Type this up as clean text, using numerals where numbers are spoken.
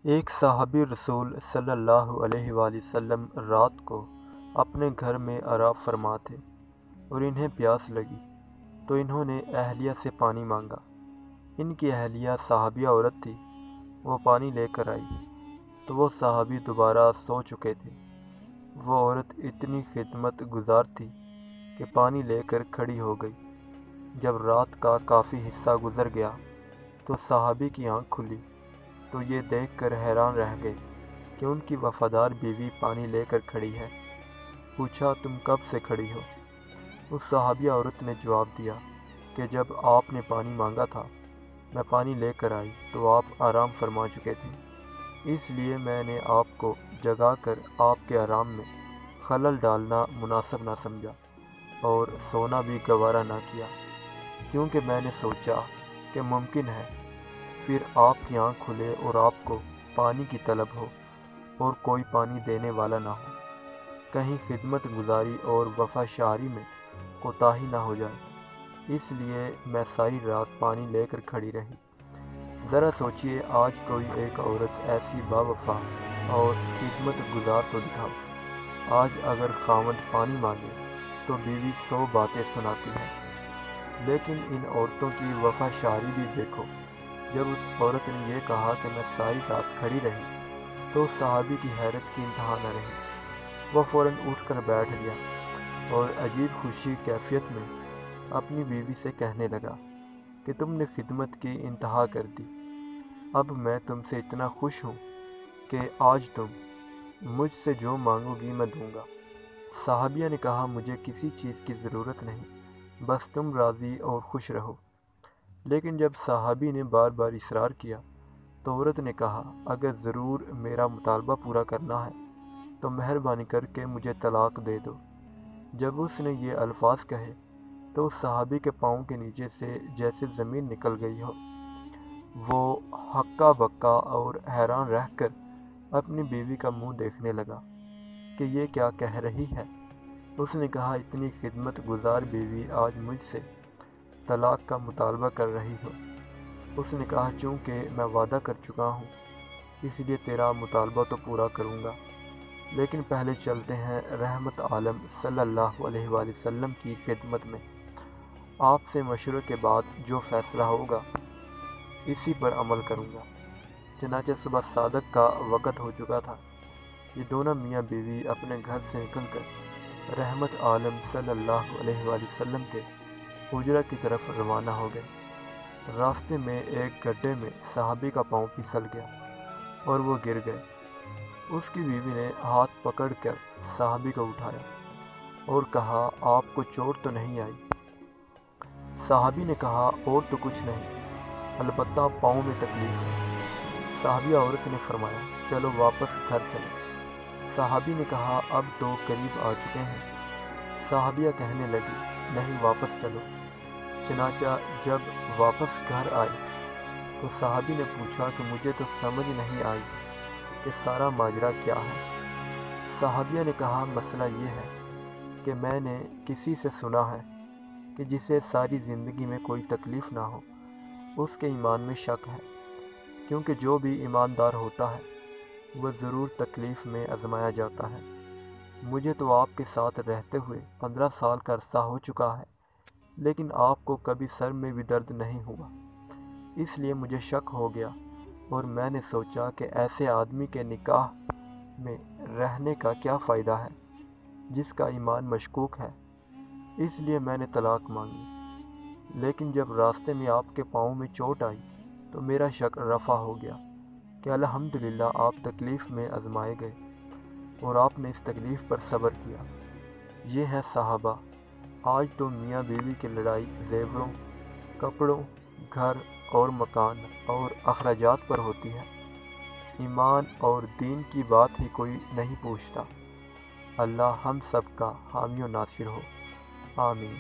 ایک صحابی رسول صلی اللہ علیہ وآلہ وسلم رات کو اپنے گھر میں آرام فرما تھے اور انہیں پیاس لگی تو انہوں نے اہلیہ سے پانی مانگا۔ ان کی اہلیہ صحابیہ عورت تھی۔ وہ پانی لے کر آئی تو وہ صحابی دوبارہ سو چکے تھے۔ وہ عورت اتنی خدمت گزار تھی کہ پانی لے کر کھڑی ہو گئی۔ جب رات کا کافی حصہ گزر گیا تو صحابی کی آنکھ کھلی تو یہ دیکھ کر حیران رہ گئے کہ ان کی وفادار بیوی پانی لے کر کھڑی ہے۔ پوچھا، تم کب سے کھڑی ہو؟ اس صحابیہ عورت نے جواب دیا کہ جب آپ نے پانی مانگا تھا میں پانی لے کر آئی تو آپ آرام فرما چکے تھے، اس لیے میں نے آپ کو جگا کر آپ کے آرام میں خلل ڈالنا مناسب نہ سمجھا اور سونا بھی گوارا نہ کیا، کیونکہ میں نے سوچا کہ ممکن ہے پھر آپ کی آنکھ کھلے اور آپ کو پانی کی طلب ہو اور کوئی پانی دینے والا نہ ہو، کہیں خدمت گزاری اور وفا شعاری میں کوتاہی نہ ہو جائے، اس لیے میں ساری رات پانی لے کر کھڑی رہی۔ ذرا سوچئے، آج کوئی ایک عورت ایسی با وفا اور خدمت گزار تو دکھاؤ۔ آج اگر خاوند پانی مانگے تو بیوی 100 باتیں سناتی ہے، لیکن ان عورتوں کی وفا شعاری بھی دیکھو۔ جب اس عورت نے یہ کہا کہ میں ساری رات کھڑی رہی تو اس صحابی کی حیرت کی انتہا نہ رہی۔ وہ فوراً اٹھ کر بیٹھ گیا اور عجیب خوشی کیفیت میں اپنی بیوی سے کہنے لگا کہ تم نے خدمت کی انتہا کر دی، اب میں تم سے اتنا خوش ہوں کہ آج تم مجھ سے جو مانگو گی میں دوں گا۔ صحابیہ نے کہا، مجھے کسی چیز کی ضرورت نہیں، بس تم راضی اور خوش رہو۔ لیکن جب صحابی نے بار بار اصرار کیا تو عورت نے کہا، اگر ضرور میرا مطالبہ پورا کرنا ہے تو مہربانی کر کے مجھے طلاق دے دو۔ جب اس نے یہ الفاظ کہے تو اس صحابی کے پاؤں کے نیچے سے جیسے زمین نکل گئی ہو۔ وہ ہکا بکا اور حیران رہ کر اپنی بیوی کا منہ دیکھنے لگا کہ یہ کیا کہہ رہی ہے۔ اس نے کہا، اتنی خدمت گزار بیوی آج مجھ سے طلاق کا مطالبہ کر رہی ہو۔ اس نے کہا، چونکہ میں وعدہ کر چکا ہوں اس لیے تیرا مطالبہ تو پورا کروں گا، لیکن پہلے چلتے ہیں رحمت عالم صلی اللہ علیہ وآلہ وسلم کی خدمت میں۔ آپ سے مشورے کے بعد جو فیصلہ ہوگا اسی پر عمل کروں گا۔ چنانچہ صبح صادق کا وقت ہو چکا تھا۔ یہ دونوں میاں بیوی اپنے گھر سے نکل کر رحمت عالم صلی اللہ علیہ وآلہ وسلم کے حجرہ کی طرف روانہ ہو گئے۔ راستے میں ایک گڈھے میں صحابی کا پاؤں پھسل گیا اور وہ گر گئے۔ اس کی بیوی نے ہاتھ پکڑ کر صحابی کو اٹھایا اور کہا، آپ کو چوٹ تو نہیں آئی؟ صحابی نے کہا، اور تو کچھ نہیں، البتہ پاؤں میں تکلیف ہے۔ صحابیہ عورت نے فرمایا، چلو واپس گھر چلیں۔ صحابی نے کہا، اب تو قریب آ چکے ہیں۔ صحابیہ کہنے لگی، نہیں، واپس چلو۔ چنانچہ جب واپس گھر آئے تو صحابی نے پوچھا کہ مجھے تو سمجھ نہیں آئی کہ سارا ماجرا کیا ہے۔ صحابیہ نے کہا، مسئلہ یہ ہے کہ میں نے کسی سے سنا ہے کہ جسے ساری زندگی میں کوئی تکلیف نہ ہو اس کے ایمان میں شک ہے، کیونکہ جو بھی ایماندار ہوتا ہے وہ ضرور تکلیف میں آزمایا جاتا ہے۔ مجھے تو آپ کے ساتھ رہتے ہوئے 15 سال کا عرصہ ہو چکا ہے، لیکن آپ کو کبھی سر میں بھی درد نہیں ہوا، اس لیے مجھے شک ہو گیا اور میں نے سوچا کہ ایسے آدمی کے نکاح میں رہنے کا کیا فائدہ ہے جس کا ایمان مشکوک ہے، اس لیے میں نے طلاق مانگی۔ لیکن جب راستے میں آپ کے پاؤں میں چوٹ آئی تو میرا شک رفع ہو گیا کہ الحمدللہ آپ تکلیف میں آزمائے گئے اور آپ نے اس تکلیف پر صبر کیا۔ یہ ہیں صحابہ۔ آج تو میاں بیوی کی لڑائی زیوروں، کپڑوں، گھر اور مکان اور اخراجات پر ہوتی ہے، ایمان اور دین کی بات ہی کوئی نہیں پوچھتا۔ اللہ ہم سب کا حامی و ناصر ہو، آمین۔